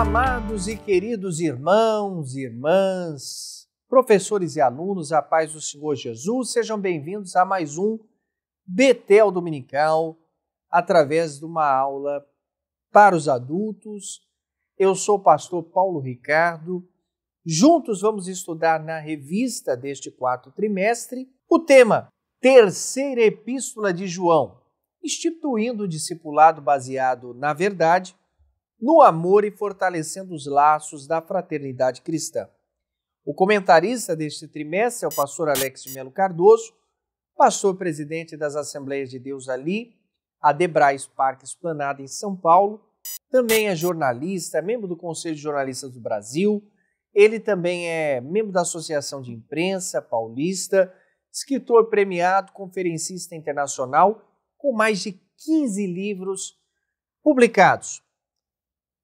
amados e queridos irmãos e irmãs, professores e alunos, a paz do Senhor Jesus, sejam bem-vindos a mais um Betel Dominical, através de uma aula para os adultos. Eu sou o pastor Paulo Ricardo. Juntos vamos estudar na revista deste quarto trimestre o tema Terceira Epístola de João, instituindo o discipulado baseado na verdade, no amor e fortalecendo os laços da fraternidade cristã. O comentarista deste trimestre é o pastor Alex de Melo Cardoso, pastor presidente das Assembleias de Deus ali, a Debrais Parque Esplanada em São Paulo. Também é jornalista, membro do Conselho de Jornalistas do Brasil. Ele também é membro da Associação de Imprensa Paulista, escritor premiado, conferencista internacional, com mais de 15 livros publicados.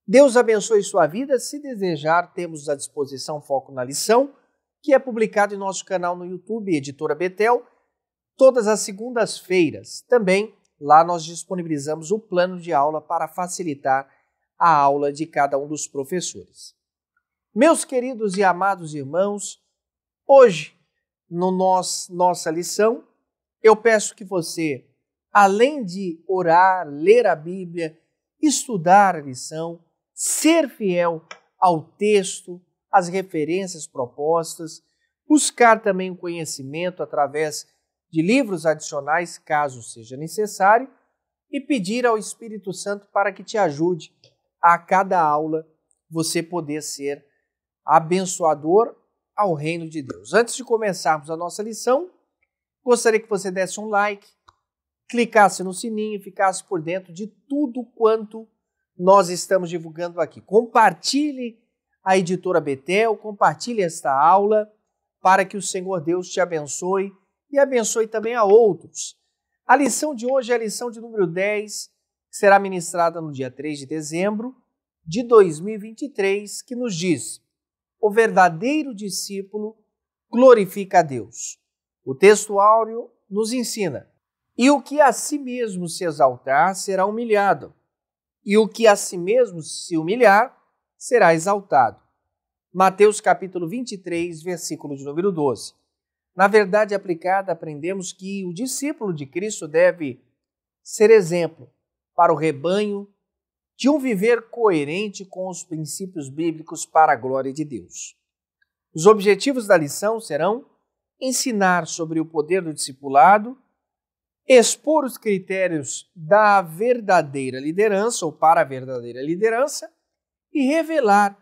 Deus abençoe sua vida. Se desejar, temos à disposição Foco na Lição, que é publicado em nosso canal no YouTube, Editora Betel, todas as segundas-feiras. Também lá nós disponibilizamos o plano de aula para facilitar a aula de cada um dos professores. Meus queridos e amados irmãos, hoje, nossa lição, eu peço que você, além de orar, ler a Bíblia, estudar a lição, ser fiel ao texto, às referências propostas, buscar também o conhecimento através de livros adicionais, caso seja necessário, e pedir ao Espírito Santo para que te ajude a cada aula você poder ser abençoador ao reino de Deus. Antes de começarmos a nossa lição, gostaria que você desse um like, clicasse no sininho e ficasse por dentro de tudo quanto nós estamos divulgando aqui. Compartilhe a Editora Betel, compartilhe esta aula para que o Senhor Deus te abençoe e abençoe também a outros. A lição de hoje é a lição de número 10, que será ministrada no dia 3 de dezembro de 2023, que nos diz: o verdadeiro discípulo glorifica a Deus. O texto áureo nos ensina: e o que a si mesmo se exaltar será humilhado, e o que a si mesmo se humilhar será exaltado. Mateus capítulo 23, versículo de número 12. Na verdade aplicada, aprendemos que o discípulo de Cristo deve ser exemplo para o rebanho de um viver coerente com os princípios bíblicos para a glória de Deus. Os objetivos da lição serão ensinar sobre o poder do discipulado, expor os critérios da verdadeira liderança ou para a verdadeira liderança e revelar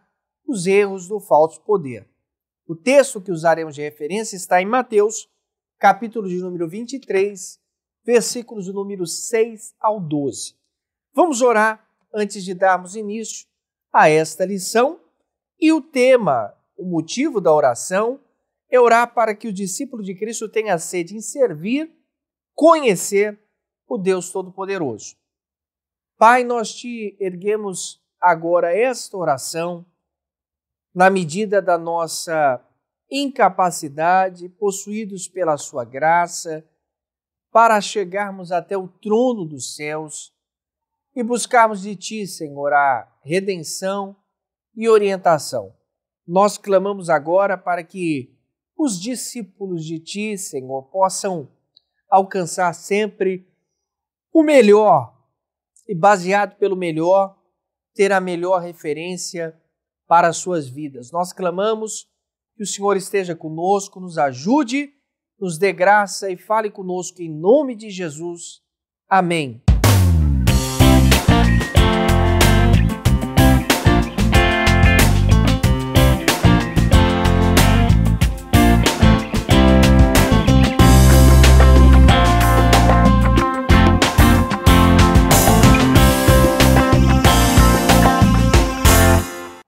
os erros do falso poder. O texto que usaremos de referência está em Mateus, capítulo de número 23, versículos de número 6 ao 12. Vamos orar antes de darmos início a esta lição. E o tema, o motivo da oração, é orar para que o discípulo de Cristo tenha sede em servir, conhecer o Deus Todo-Poderoso. Pai, nós te erguemos agora esta oração na medida da nossa incapacidade, possuídos pela sua graça, para chegarmos até o trono dos céus e buscarmos de ti, Senhor, a redenção e orientação. Nós clamamos agora para que os discípulos de ti, Senhor, possam alcançar sempre o melhor e, baseado pelo melhor, ter a melhor referência para as suas vidas. Nós clamamos que o Senhor esteja conosco, nos ajude, nos dê graça e fale conosco em nome de Jesus. Amém.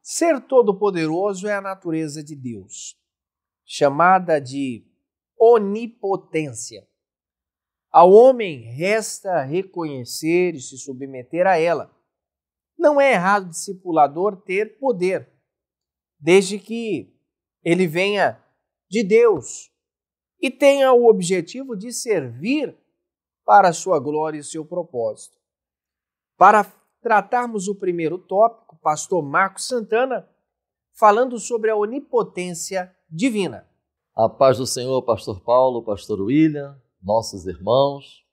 Ser todo-poderoso é a natureza de Deus, chamada de onipotência. Ao homem resta reconhecer e se submeter a ela. Não é errado o discipulador ter poder, desde que ele venha de Deus e tenha o objetivo de servir para a sua glória e seu propósito. Para tratarmos o primeiro tópico, pastor Marcos Santana, falando sobre a onipotência divina. A paz do Senhor, pastor Paulo, pastor William, nossos irmãos.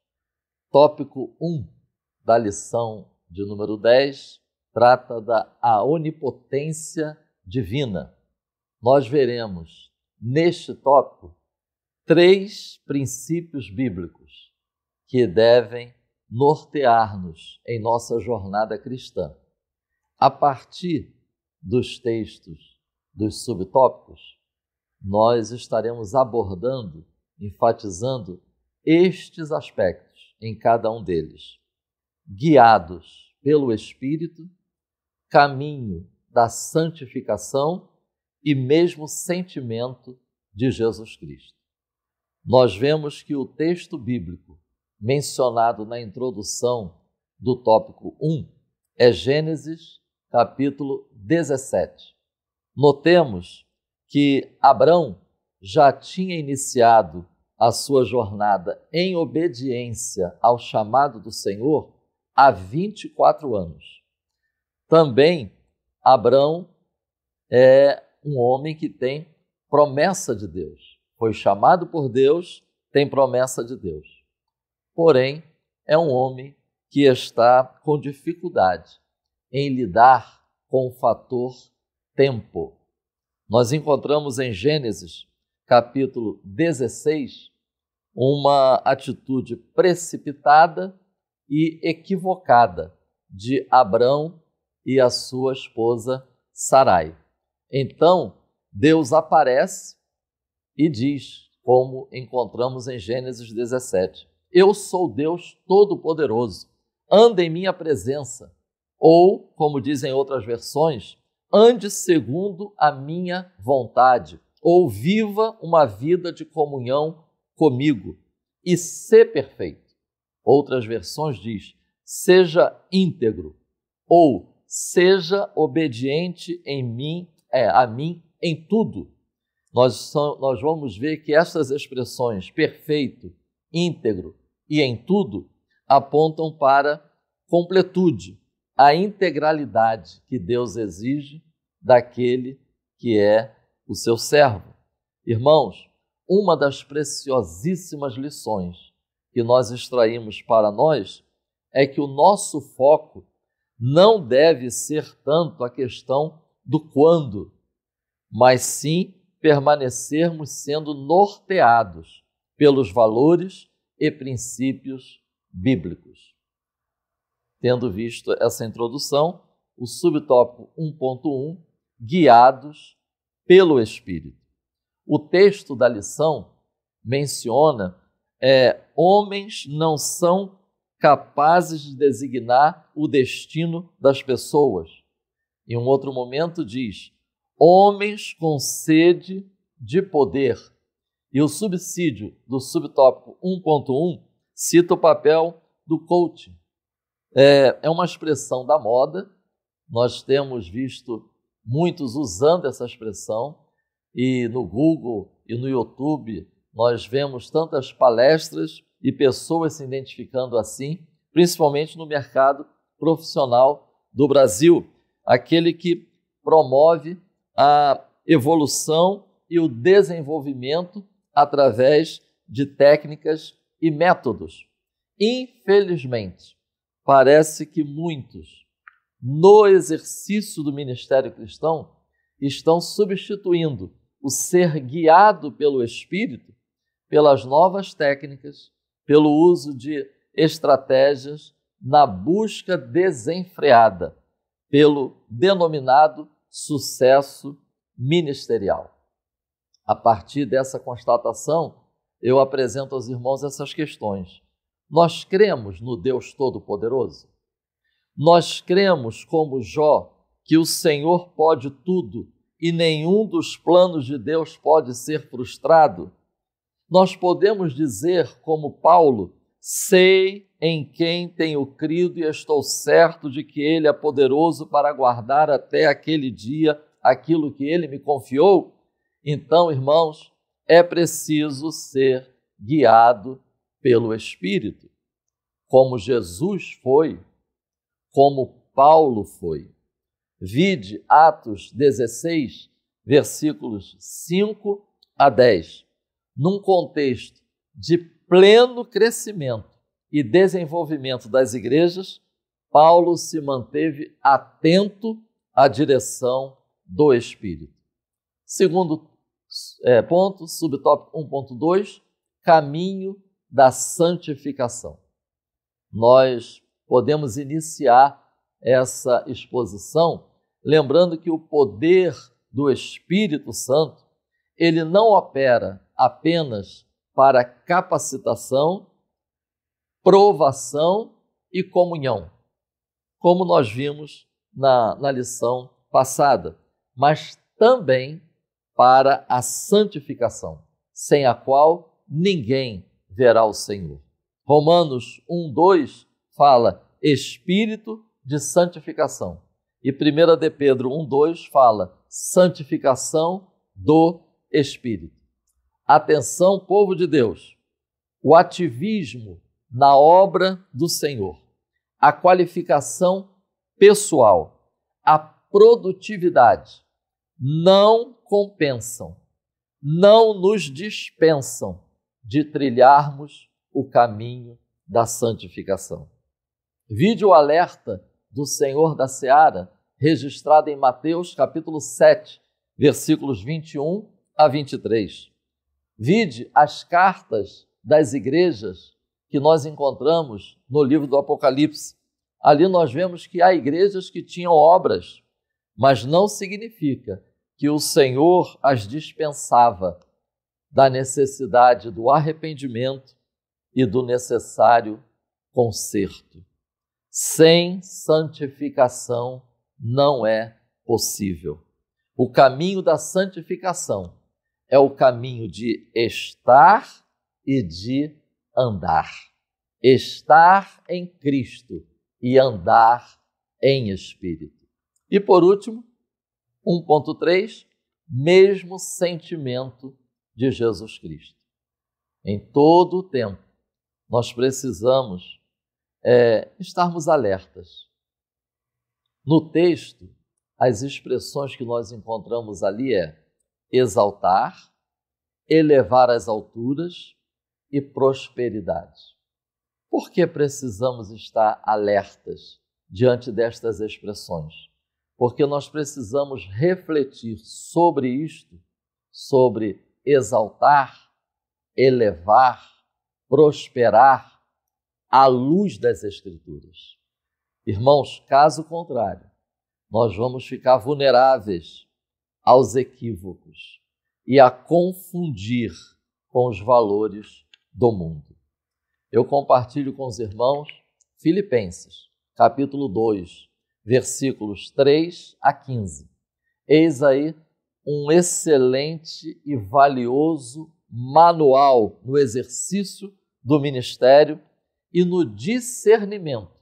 Tópico 1 da lição de número 10 trata da onipotência divina. Nós veremos neste tópico 3 princípios bíblicos que devem nortear-nos em nossa jornada cristã. A partir dos textos dos subtópicos, nós estaremos abordando, enfatizando estes aspectos em cada um deles. Guiados pelo Espírito, caminho da santificação e mesmo sentimento de Jesus Cristo. Nós vemos que o texto bíblico mencionado na introdução do tópico 1 é Gênesis, capítulo 17. Notemos que Abrão já tinha iniciado a sua jornada em obediência ao chamado do Senhor há 24 anos. Também Abrão é um homem que tem promessa de Deus. Foi chamado por Deus, tem promessa de Deus. Porém, é um homem que está com dificuldade em lidar com o fator tempo. Nós encontramos em Gênesis, capítulo 16, uma atitude precipitada e equivocada de Abrão e a sua esposa Sarai. Então, Deus aparece e diz, como encontramos em Gênesis 17, eu sou Deus Todo-Poderoso, anda em minha presença, ou, como dizem outras versões, ande segundo a minha vontade, ou viva uma vida de comunhão comigo e ser perfeito. Outras versões diz, seja íntegro, ou seja obediente a mim em tudo. Nós vamos ver que essas expressões, perfeito, íntegro e em tudo, apontam para completude, a integralidade que Deus exige daquele que é o seu servo. Irmãos, uma das preciosíssimas lições que nós extraímos para nós é que o nosso foco não deve ser tanto a questão do quando, mas sim permanecermos sendo norteados pelos valores e princípios bíblicos. Tendo visto essa introdução, o subtópico 1.1, guiados pelo Espírito. O texto da lição menciona homens não são capazes de designar o destino das pessoas. Em um outro momento diz, homens com sede de poder. E o subsídio do subtópico 1.1 cita o papel do coaching. É uma expressão da moda, nós temos visto muitos usando essa expressão, e no Google e no YouTube nós vemos tantas palestras e pessoas se identificando assim, principalmente no mercado profissional do Brasil, aquele que promove a evolução e o desenvolvimento através de técnicas e métodos. Infelizmente, parece que muitos, no exercício do ministério cristão, estão substituindo o ser guiado pelo Espírito pelas novas técnicas, pelo uso de estratégias na busca desenfreada, pelo denominado sucesso ministerial. A partir dessa constatação, eu apresento aos irmãos essas questões. Nós cremos no Deus Todo-Poderoso? Nós cremos, como Jó, que o Senhor pode tudo e nenhum dos planos de Deus pode ser frustrado? Nós podemos dizer, como Paulo, sei em quem tenho crido e estou certo de que Ele é poderoso para guardar até aquele dia aquilo que Ele me confiou? Então, irmãos, é preciso ser guiado pelo Espírito, como Jesus foi, como Paulo foi. Vide Atos 16, versículos 5 a 10. Num contexto de pleno crescimento e desenvolvimento das igrejas, Paulo se manteve atento à direção do Espírito. Segundo ponto, subtópico 1.2, caminho da santificação. Nós podemos iniciar essa exposição lembrando que o poder do Espírito Santo, ele não opera apenas para capacitação, provação e comunhão, como nós vimos na lição passada, mas também para a santificação, sem a qual ninguém verá o Senhor. Romanos 1:2 fala Espírito de santificação. E 1 de Pedro 1:2 fala santificação do Espírito. Atenção, povo de Deus, o ativismo na obra do Senhor, a qualificação pessoal, a produtividade não compensam, não nos dispensam de trilharmos o caminho da santificação. Vide o alerta do Senhor da Seara, registrado em Mateus capítulo 7, versículos 21 a 23. Vide as cartas das igrejas que nós encontramos no livro do Apocalipse. Ali nós vemos que há igrejas que tinham obras, mas não significa que o Senhor as dispensava da necessidade do arrependimento e do necessário conserto. Sem santificação não é possível. O caminho da santificação é o caminho de estar e de andar. Estar em Cristo e andar em Espírito. E por último, 1.3, mesmo sentimento de Jesus Cristo. Em todo o tempo, nós precisamos estarmos alertas. No texto, as expressões que nós encontramos ali é exaltar, elevar às alturas e prosperidade. Por que precisamos estar alertas diante destas expressões? Porque nós precisamos refletir sobre isto, sobre exaltar, elevar, prosperar, à luz das Escrituras. Irmãos, caso contrário, nós vamos ficar vulneráveis aos equívocos e a confundir com os valores do mundo. Eu compartilho com os irmãos Filipenses, capítulo 2, versículos 3 a 15. Eis aí um excelente e valioso manual no exercício do ministério e no discernimento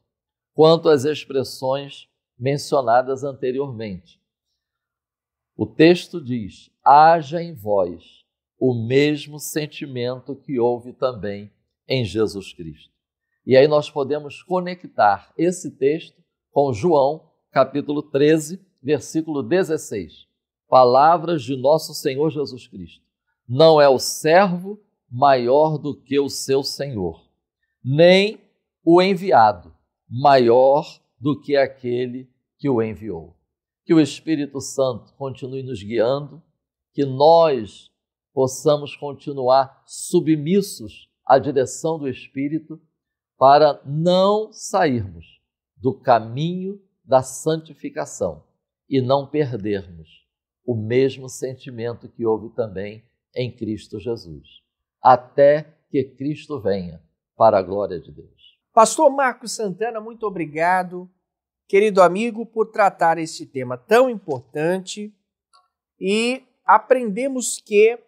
quanto às expressões mencionadas anteriormente. O texto diz: haja em vós o mesmo sentimento que houve também em Jesus Cristo. E aí nós podemos conectar esse texto com João, capítulo 13, versículo 16. Palavras de nosso Senhor Jesus Cristo. Não é o servo maior do que o seu Senhor, nem o enviado maior do que aquele que o enviou. Que o Espírito Santo continue nos guiando, que nós possamos continuar submissos à direção do Espírito para não sairmos do caminho da santificação e não perdermos o mesmo sentimento que houve também em Cristo Jesus, até que Cristo venha para a glória de Deus. Pastor Marcos Santana, muito obrigado, querido amigo, por tratar este tema tão importante, e aprendemos que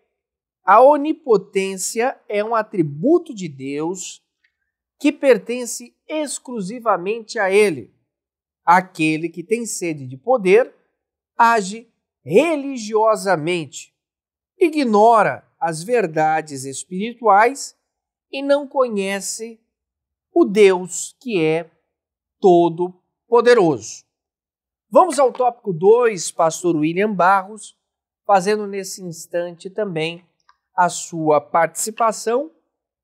a onipotência é um atributo de Deus que pertence exclusivamente a Ele. Aquele que tem sede de poder age religiosamente, ignora as verdades espirituais e não conhece o Deus que é todo-poderoso. Vamos ao tópico 2, pastor William Barros, fazendo nesse instante também a sua participação,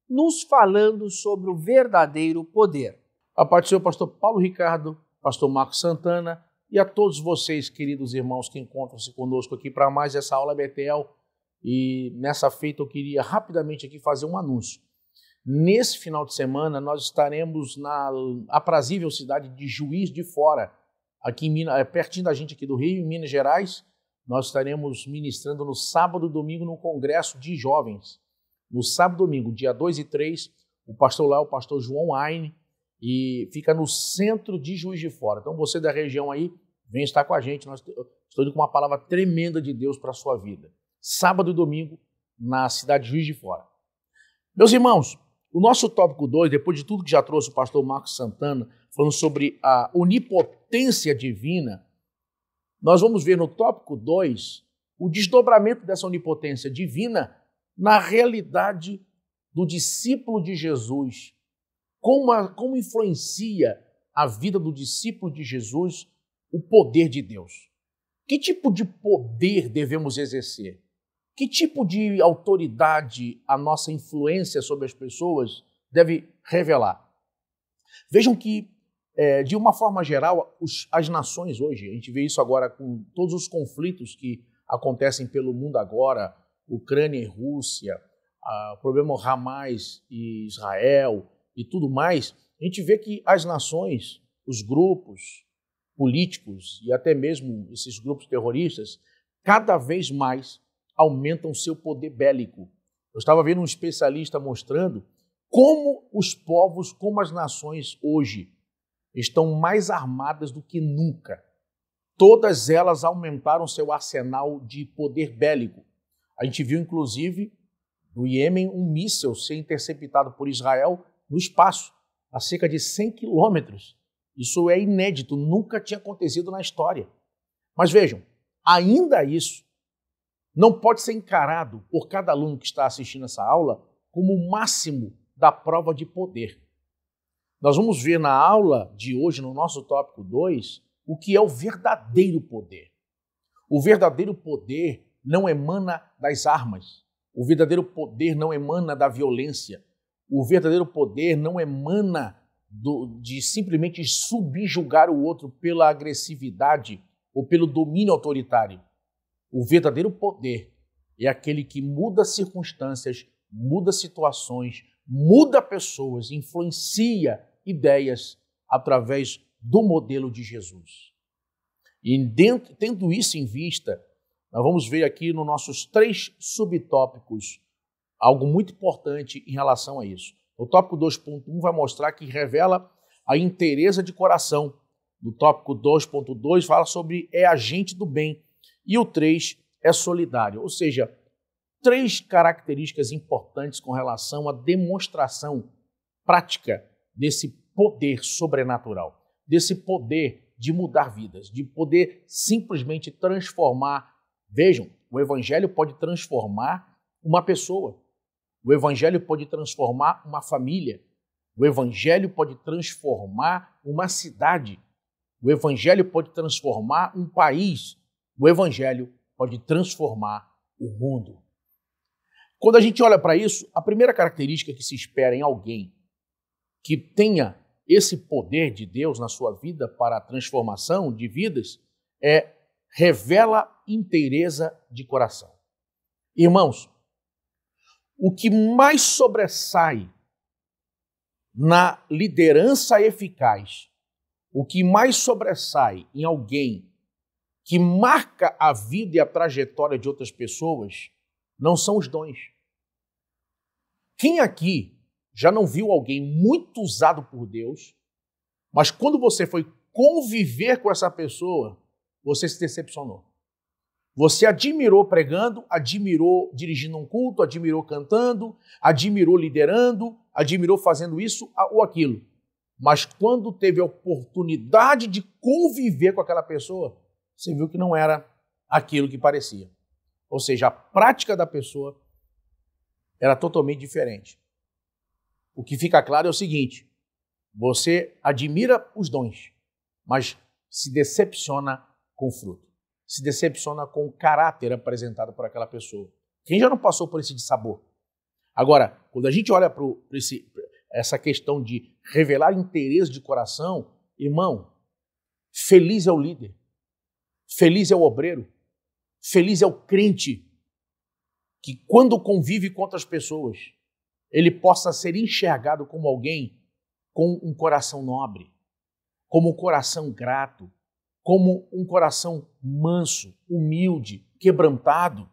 nos falando sobre o verdadeiro poder. A paz do Senhor, pastor Paulo Ricardo, pastor Marcos Santana e a todos vocês, queridos irmãos que encontram-se conosco aqui para mais essa aula Betel. E nessa feita eu queria rapidamente aqui fazer um anúncio. Nesse final de semana nós estaremos na aprazível cidade de Juiz de Fora, aqui em Minas, pertinho da gente aqui do Rio, em Minas Gerais. Nós estaremos ministrando no sábado e domingo no congresso de jovens. No sábado e domingo, dia 2 e 3, o pastor lá, o pastor João Aine, e fica no centro de Juiz de Fora. Então você da região aí, vem estar com a gente. Estou indo com uma palavra tremenda de Deus para a sua vida. Sábado e domingo, na cidade de Juiz de Fora. Meus irmãos, o nosso tópico 2, depois de tudo que já trouxe o pastor Marcos Santana, falando sobre a onipotência divina, nós vamos ver no tópico 2 o desdobramento dessa onipotência divina na realidade do discípulo de Jesus. Como influencia a vida do discípulo de Jesus o poder de Deus? Que tipo de poder devemos exercer? Que tipo de autoridade a nossa influência sobre as pessoas deve revelar? Vejam que, de uma forma geral, as nações hoje, a gente vê isso agora com todos os conflitos que acontecem pelo mundo agora, Ucrânia e Rússia, o problema Hamas e Israel e tudo mais, a gente vê que as nações, os grupos políticos e até mesmo esses grupos terroristas, cada vez mais aumentam seu poder bélico. Eu estava vendo um especialista mostrando como os povos, como as nações hoje estão mais armadas do que nunca. Todas elas aumentaram seu arsenal de poder bélico. A gente viu, inclusive, no Iêmen, um míssil ser interceptado por Israel no espaço, a cerca de 100 quilômetros. Isso é inédito, nunca tinha acontecido na história. Mas vejam, ainda isso não pode ser encarado por cada aluno que está assistindo essa aula como o máximo da prova de poder. Nós vamos ver na aula de hoje, no nosso tópico 2, o que é o verdadeiro poder. O verdadeiro poder não emana das armas. O verdadeiro poder não emana da violência. O verdadeiro poder não emana de simplesmente subjugar o outro pela agressividade ou pelo domínio autoritário. O verdadeiro poder é aquele que muda circunstâncias, muda situações, muda pessoas, influencia ideias através do modelo de Jesus. E tendo isso em vista, nós vamos ver aqui nos nossos 3 subtópicos algo muito importante em relação a isso. O tópico 2.1 vai mostrar que revela a inteireza de coração. No tópico 2.2 fala sobre agente do bem. E o 3 é solidário. Ou seja, 3 características importantes com relação à demonstração prática desse poder sobrenatural, desse poder de mudar vidas, de poder simplesmente transformar. Vejam, o Evangelho pode transformar uma pessoa. O Evangelho pode transformar uma família. O Evangelho pode transformar uma cidade. O Evangelho pode transformar um país. O Evangelho pode transformar o mundo. Quando a gente olha para isso, a primeira característica que se espera em alguém que tenha esse poder de Deus na sua vida para a transformação de vidas revela inteireza de coração. Irmãos, o que mais sobressai na liderança eficaz, o que mais sobressai em alguém que marca a vida e a trajetória de outras pessoas, não são os dons. Quem aqui já não viu alguém muito usado por Deus, mas quando você foi conviver com essa pessoa, você se decepcionou? Você admirou pregando, admirou dirigindo um culto, admirou cantando, admirou liderando, admirou fazendo isso ou aquilo. Mas quando teve a oportunidade de conviver com aquela pessoa, você viu que não era aquilo que parecia. Ou seja, a prática da pessoa era totalmente diferente. O que fica claro é o seguinte: você admira os dons, mas se decepciona com o fruto, se decepciona com o caráter apresentado por aquela pessoa. Quem já não passou por esse dissabor? Agora, quando a gente olha para essa questão de revelar interesse de coração, irmão, feliz é o líder, feliz é o obreiro, feliz é o crente, que quando convive com outras pessoas, ele possa ser enxergado como alguém com um coração nobre, como um coração grato, como um coração manso, humilde, quebrantado.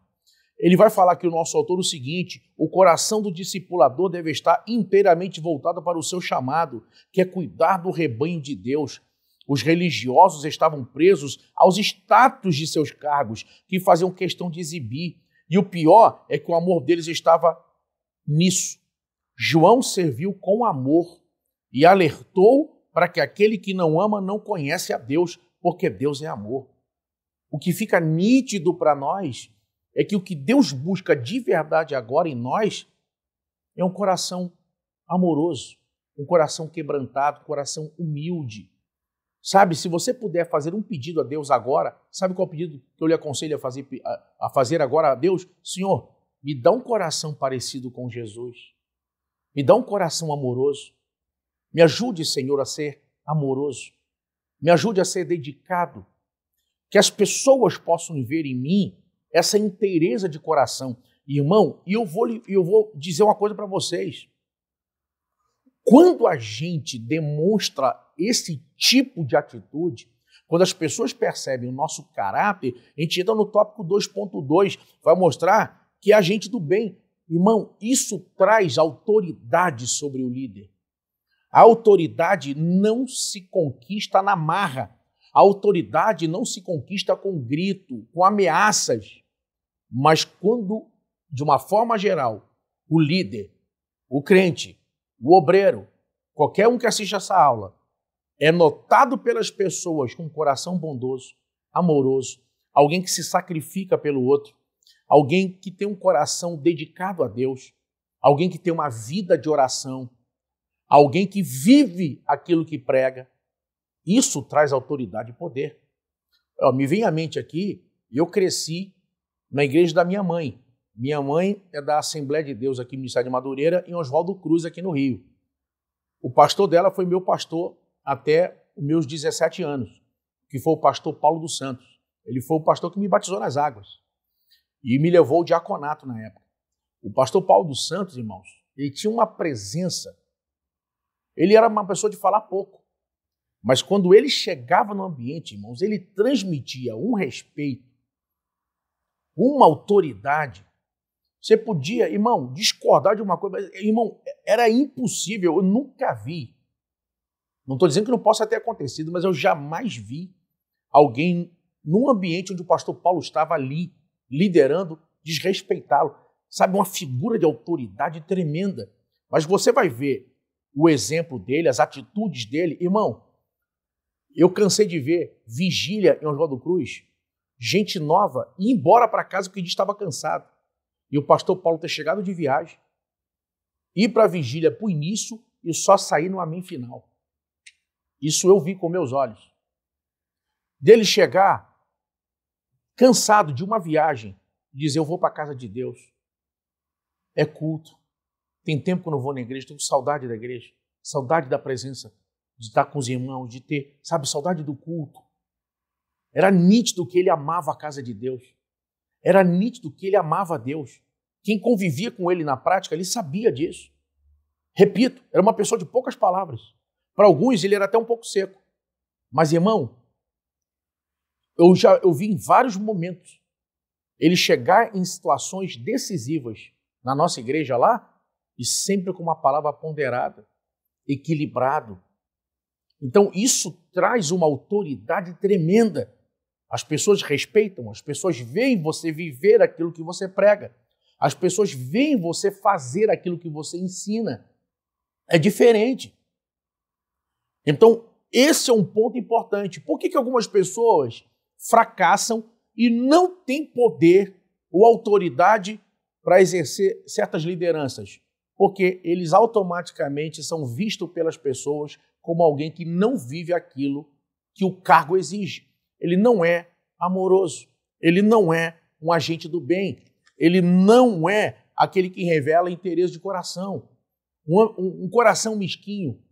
Ele vai falar aqui o nosso autor o seguinte: o coração do discipulador deve estar inteiramente voltado para o seu chamado, que é cuidar do rebanho de Deus. Os religiosos estavam presos aos status de seus cargos, que faziam questão de exibir. E o pior é que o amor deles estava nisso. João serviu com amor e alertou para que aquele que não ama não conhece a Deus, porque Deus é amor. O que fica nítido para nós é que o que Deus busca de verdade agora em nós é um coração amoroso, um coração quebrantado, um coração humilde. Sabe, se você puder fazer um pedido a Deus agora, sabe qual é o pedido que eu lhe aconselho a fazer agora a Deus? Senhor, me dá um coração parecido com Jesus. Me dá um coração amoroso. Me ajude, Senhor, a ser amoroso. Me ajude a ser dedicado. Que as pessoas possam ver em mim essa inteireza de coração. Irmão, e eu vou dizer uma coisa para vocês. Quando a gente demonstra esse tipo de atitude, quando as pessoas percebem o nosso caráter, a gente entra no tópico 2.2, vai mostrar que é a gente do bem. Irmão, isso traz autoridade sobre o líder. A autoridade não se conquista na marra. A autoridade não se conquista com grito, com ameaças. Mas quando, de uma forma geral, o líder, o crente, o obreiro, qualquer um que assista essa aula, é notado pelas pessoas com um coração bondoso, amoroso, alguém que se sacrifica pelo outro, alguém que tem um coração dedicado a Deus, alguém que tem uma vida de oração, alguém que vive aquilo que prega, isso traz autoridade e poder. Me vem à mente aqui, eu cresci na igreja da minha mãe. Minha mãe é da Assembleia de Deus aqui no Ministério de Madureira, em Oswaldo Cruz, aqui no Rio. O pastor dela foi meu pastor até os meus 17 anos, que foi o pastor Paulo dos Santos. Ele foi o pastor que me batizou nas águas e me levou ao diaconato na época. O pastor Paulo dos Santos, irmãos, ele tinha uma presença. Ele era uma pessoa de falar pouco, mas quando ele chegava no ambiente, irmãos, ele transmitia um respeito, uma autoridade. Você podia, irmão, discordar de uma coisa, mas, irmão, era impossível, eu nunca vi. Não estou dizendo que não possa ter acontecido, mas eu jamais vi alguém num ambiente onde o pastor Paulo estava ali, liderando, desrespeitá-lo. Sabe, uma figura de autoridade tremenda. Mas você vai ver o exemplo dele, as atitudes dele. Irmão, eu cansei de ver vigília em Oswaldo Cruz, gente nova ir embora para casa porque a gente estava cansado. E o pastor Paulo ter chegado de viagem, ir para a vigília para o início e só sair no amém final. Isso eu vi com meus olhos. Dele chegar cansado de uma viagem, dizer, eu vou para a casa de Deus. É culto. Tem tempo que eu não vou na igreja, estou com saudade da igreja, saudade da presença, de estar com os irmãos, de ter, sabe, saudade do culto. Era nítido que ele amava a casa de Deus. Era nítido que ele amava a Deus. Quem convivia com ele na prática, ele sabia disso. Repito, era uma pessoa de poucas palavras. Para alguns, ele era até um pouco seco. Mas, irmão, eu vi em vários momentos ele chegar em situações decisivas na nossa igreja lá e sempre com uma palavra ponderada, equilibrado. Então, isso traz uma autoridade tremenda. As pessoas respeitam, as pessoas veem você viver aquilo que você prega. As pessoas veem você fazer aquilo que você ensina. É diferente. Então, esse é um ponto importante. Por que algumas pessoas fracassam e não têm poder ou autoridade para exercer certas lideranças? Porque eles automaticamente são vistos pelas pessoas como alguém que não vive aquilo que o cargo exige. Ele não é amoroso, ele não é um agente do bem, ele não é aquele que revela interesse de coração. Um coração mesquinho,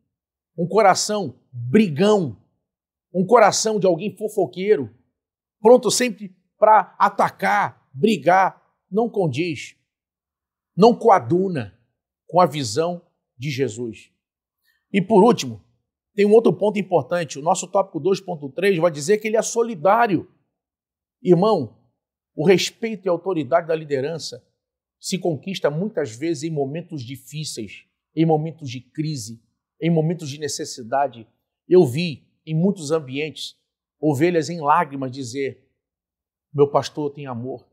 um coração brigão, um coração de alguém fofoqueiro, pronto sempre para atacar, brigar, não condiz, não coaduna com a visão de Jesus. E por último, tem um outro ponto importante. O nosso tópico 2.3 vai dizer que ele é solidário. Irmão, o respeito e a autoridade da liderança se conquista muitas vezes em momentos difíceis, em momentos de crise, em momentos de necessidade. Eu vi em muitos ambientes ovelhas em lágrimas dizer: meu pastor tem amor,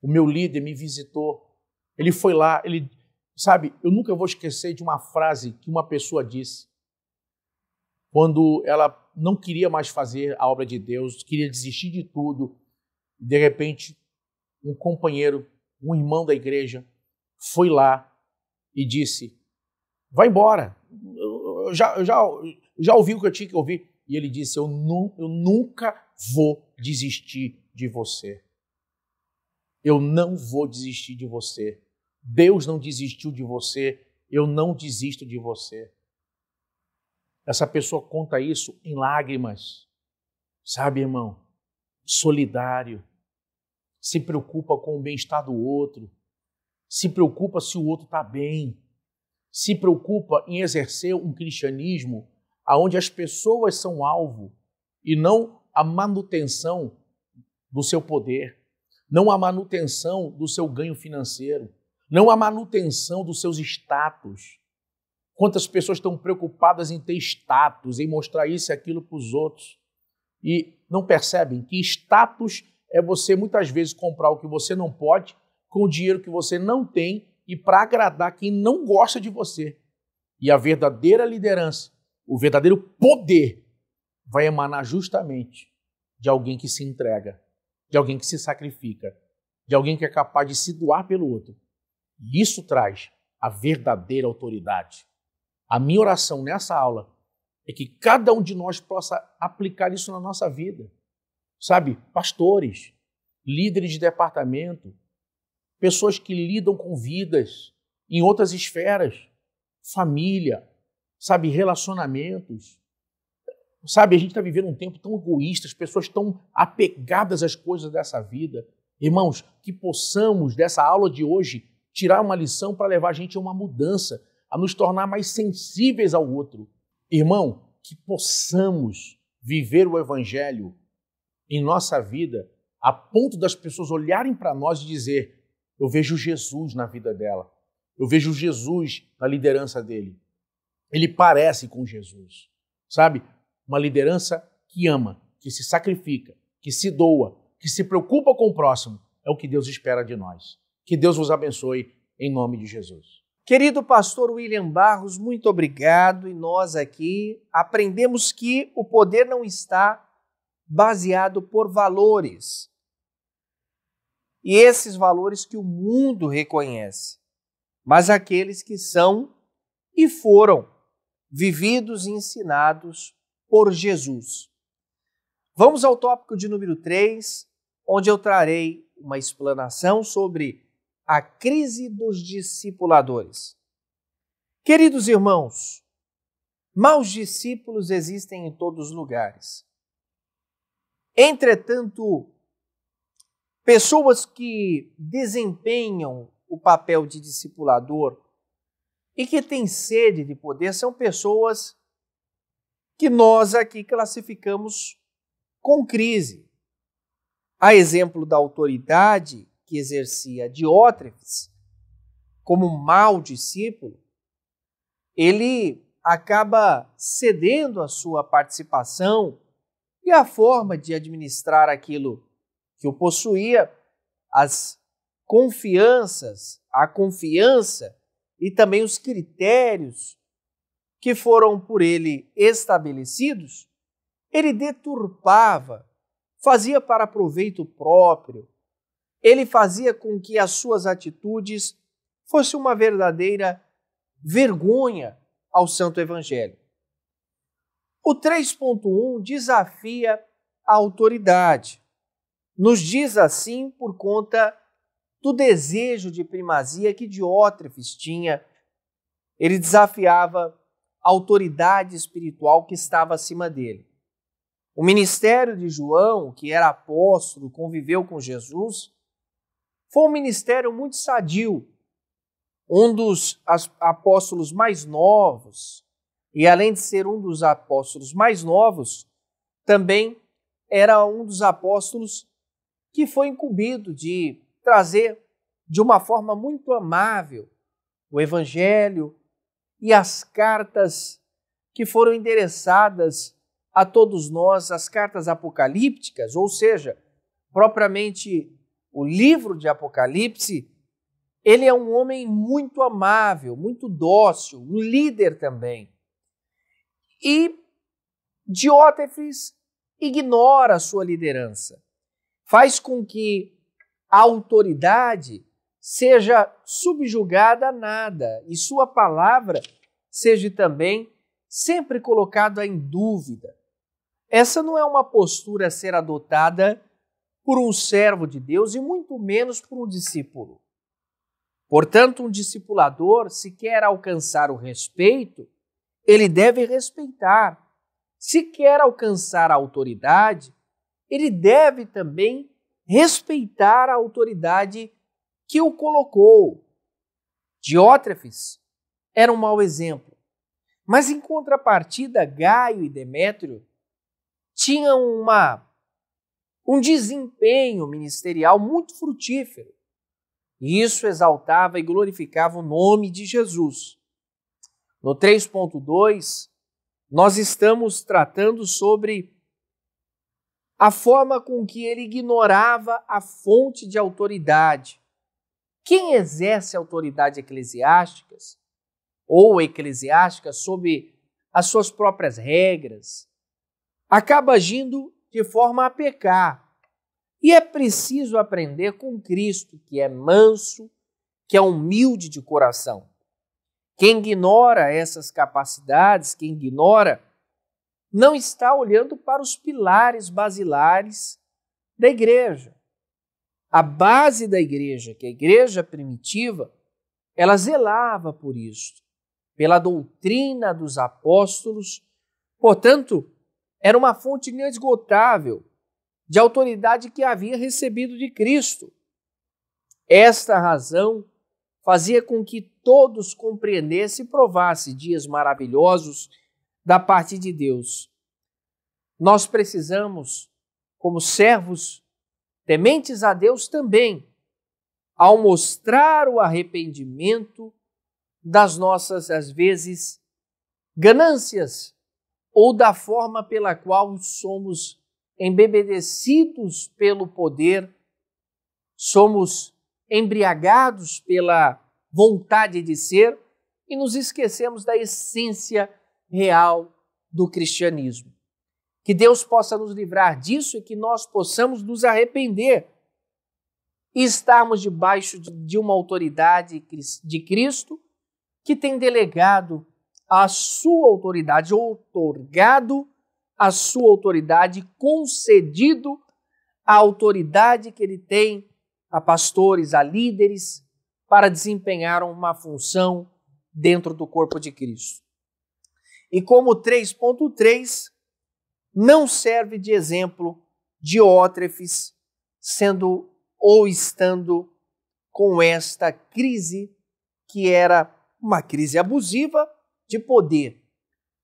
o meu líder me visitou, ele foi lá, ele... Sabe, eu nunca vou esquecer de uma frase que uma pessoa disse quando ela não queria mais fazer a obra de Deus, queria desistir de tudo. De repente, um companheiro, um irmão da igreja, foi lá e disse: vai embora, eu já ouvi o que eu tinha que ouvir. E ele disse: eu nunca vou desistir de você. Eu não vou desistir de você. Deus não desistiu de você, eu não desisto de você. Essa pessoa conta isso em lágrimas. Sabe, irmão? Solidário. Se preocupa com o bem-estar do outro. Se preocupa se o outro está bem. Se preocupa em exercer um cristianismo onde as pessoas são alvo e não a manutenção do seu poder, não a manutenção do seu ganho financeiro, não a manutenção dos seus status. Quantas pessoas estão preocupadas em ter status, em mostrar isso e aquilo para os outros e não percebem que status é você muitas vezes comprar o que você não pode com o dinheiro que você não tem e para agradar quem não gosta de você. E a verdadeira liderança, o verdadeiro poder vai emanar justamente de alguém que se entrega, de alguém que se sacrifica, de alguém que é capaz de se doar pelo outro. E isso traz a verdadeira autoridade. A minha oração nessa aula é que cada um de nós possa aplicar isso na nossa vida. Sabe, pastores, líderes de departamento, pessoas que lidam com vidas em outras esferas, família, sabe, relacionamentos. Sabe, a gente está vivendo um tempo tão egoísta, as pessoas tão apegadas às coisas dessa vida. Irmãos, que possamos dessa aula de hoje tirar uma lição para levar a gente a uma mudança, a nos tornar mais sensíveis ao outro. Irmão, que possamos viver o Evangelho em nossa vida a ponto das pessoas olharem para nós e dizer: eu vejo Jesus na vida dela, eu vejo Jesus na liderança dele. Ele parece com Jesus, sabe? Uma liderança que ama, que se sacrifica, que se doa, que se preocupa com o próximo. É o que Deus espera de nós. Que Deus vos abençoe em nome de Jesus. Querido pastor William Barros, muito obrigado. E nós aqui aprendemos que o poder não está baseado por valores. E esses valores que o mundo reconhece, mas aqueles que são e foram vividos e ensinados por Jesus. Vamos ao tópico de número 3, onde eu trarei uma explanação sobre a crise dos discipuladores. Queridos irmãos, maus discípulos existem em todos os lugares. Entretanto, pessoas que desempenham o papel de discipulador e que têm sede de poder são pessoas que nós aqui classificamos com crise. A exemplo da autoridade que exercia Diótrefes como um mau discípulo, ele acaba cedendo a sua participação e a forma de administrar aquilo que o possuía, as confianças, a confiança e também os critérios que foram por ele estabelecidos, ele deturpava, fazia para proveito próprio, ele fazia com que as suas atitudes fossem uma verdadeira vergonha ao Santo Evangelho. O 3.1 desafia a autoridade. Nos diz assim por conta do desejo de primazia que Diótrefes tinha. Ele desafiava a autoridade espiritual que estava acima dele. O ministério de João, que era apóstolo, conviveu com Jesus, foi um ministério muito sadio. Um dos apóstolos mais novos, e além de ser um dos apóstolos mais novos, também era um dos apóstolos que foi incumbido de trazer de uma forma muito amável o Evangelho e as cartas que foram endereçadas a todos nós, as cartas apocalípticas, ou seja, propriamente o livro de Apocalipse. Ele é um homem muito amável, muito dócil, um líder também. E Diótrefes ignora a sua liderança, faz com que a autoridade seja subjugada a nada e sua palavra seja também sempre colocada em dúvida. Essa não é uma postura a ser adotada por um servo de Deus e muito menos por um discípulo. Portanto, um discipulador, se quer alcançar o respeito, ele deve respeitar. Se quer alcançar a autoridade, ele deve também respeitar a autoridade que o colocou. Diótrefes era um mau exemplo, mas em contrapartida, Gaio e Demétrio tinham um desempenho ministerial muito frutífero. E isso exaltava e glorificava o nome de Jesus. No 3.2, nós estamos tratando sobre a forma com que ele ignorava a fonte de autoridade. Quem exerce autoridade eclesiásticas ou eclesiástica sob as suas próprias regras, acaba agindo de forma a pecar. E é preciso aprender com Cristo, que é manso, que é humilde de coração. Quem ignora essas capacidades, quem ignora, não está olhando para os pilares basilares da igreja. A base da igreja, que é a igreja primitiva, ela zelava por isso, pela doutrina dos apóstolos. Portanto, era uma fonte inesgotável de autoridade que havia recebido de Cristo. Esta razão fazia com que todos compreendessem e provassem dias maravilhosos da parte de Deus. Nós precisamos, como servos tementes a Deus também, ao mostrar o arrependimento das nossas, às vezes, ganâncias ou da forma pela qual somos embebedecidos pelo poder, somos embriagados pela vontade de ser e nos esquecemos da essência real do cristianismo. Que Deus possa nos livrar disso e que nós possamos nos arrepender e estarmos debaixo de uma autoridade de Cristo que tem delegado a sua autoridade, outorgado a sua autoridade, concedido a autoridade que ele tem a pastores, a líderes, para desempenhar uma função dentro do corpo de Cristo. E como 3.3, não serve de exemplo Diótrefes sendo ou estando com esta crise que era uma crise abusiva de poder.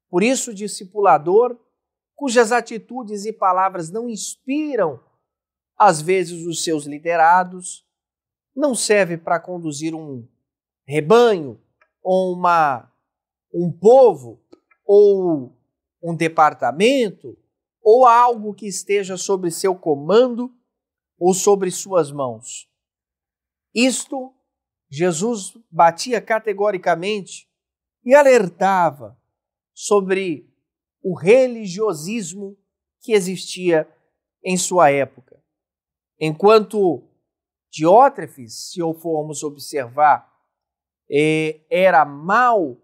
Por isso, o discipulador, cujas atitudes e palavras não inspiram, às vezes, os seus liderados, não serve para conduzir um rebanho, ou um povo, ou um departamento, ou algo que esteja sobre seu comando ou sobre suas mãos. Isto, Jesus batia categoricamente e alertava sobre o religiosismo que existia em sua época. Enquanto Diótrefes, se o formos observar, era mau,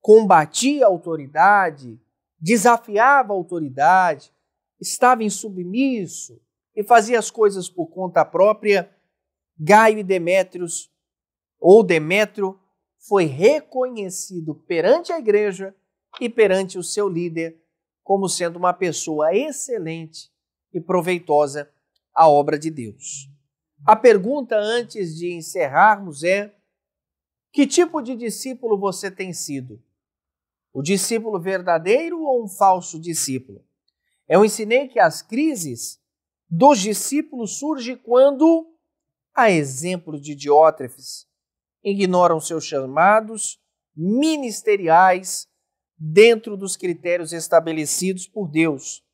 combatia a autoridade, desafiava a autoridade, estava insubmisso e fazia as coisas por conta própria, Gaio e Demétrio foi reconhecido perante a igreja e perante o seu líder como sendo uma pessoa excelente e proveitosa à obra de Deus. A pergunta antes de encerrarmos é: que tipo de discípulo você tem sido? O discípulo verdadeiro ou um falso discípulo? Eu ensinei que as crises dos discípulos surgem quando, a exemplo de Diótrefes, ignoram seus chamados ministeriais dentro dos critérios estabelecidos por Deus.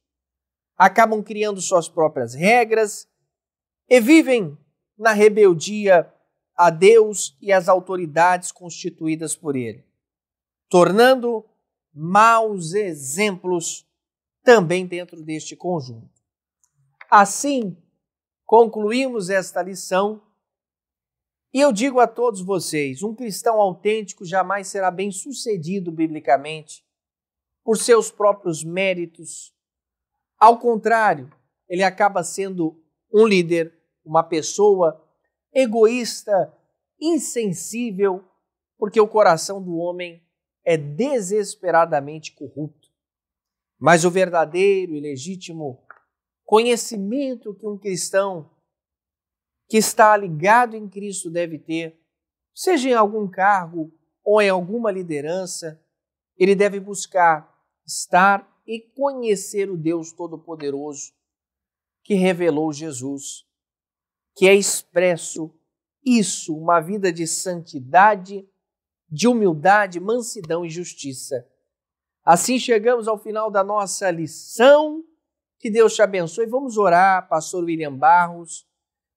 Acabam criando suas próprias regras e vivem na rebeldia a Deus e às autoridades constituídas por Ele, tornando maus exemplos também dentro deste conjunto. Assim, concluímos esta lição e eu digo a todos vocês, um cristão autêntico jamais será bem-sucedido biblicamente por seus próprios méritos. Ao contrário, ele acaba sendo um líder, uma pessoa egoísta, insensível, porque o coração do homem é desesperadamente corrupto. Mas o verdadeiro e legítimo conhecimento que um cristão que está ligado em Cristo deve ter, seja em algum cargo ou em alguma liderança, ele deve buscar estar e conhecer o Deus Todo-Poderoso que revelou Jesus, que é expresso isso, uma vida de santidade, de humildade, mansidão e justiça. Assim chegamos ao final da nossa lição. Que Deus te abençoe. Vamos orar, pastor William Barros,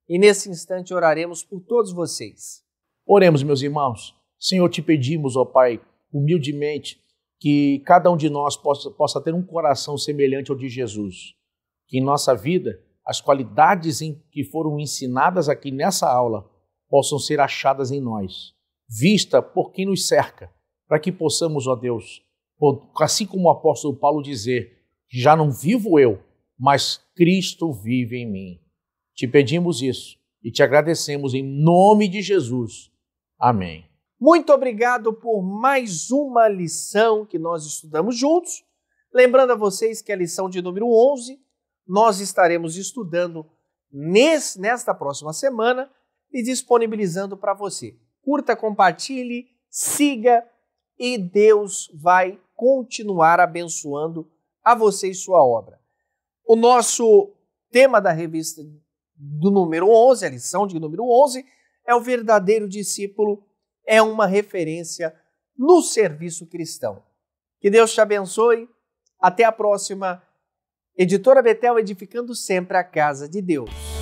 e nesse instante oraremos por todos vocês. Oremos, meus irmãos. Senhor, te pedimos, ó Pai, humildemente, que cada um de nós possa ter um coração semelhante ao de Jesus. Que em nossa vida, as qualidades que foram ensinadas aqui nessa aula possam ser achadas em nós, vista por quem nos cerca, para que possamos, ó Deus, assim como o apóstolo Paulo dizer, já não vivo eu, mas Cristo vive em mim. Te pedimos isso e te agradecemos em nome de Jesus. Amém. Muito obrigado por mais uma lição que nós estudamos juntos. Lembrando a vocês que a lição de número 11 nós estaremos estudando nesta próxima semana e disponibilizando para você. Curta, compartilhe, siga e Deus vai continuar abençoando a você e sua obra. O nosso tema da revista do número 11, a lição de número 11, é o verdadeiro discípulo, é uma referência no serviço cristão. Que Deus te abençoe. Até a próxima. Editora Betel, edificando sempre a casa de Deus.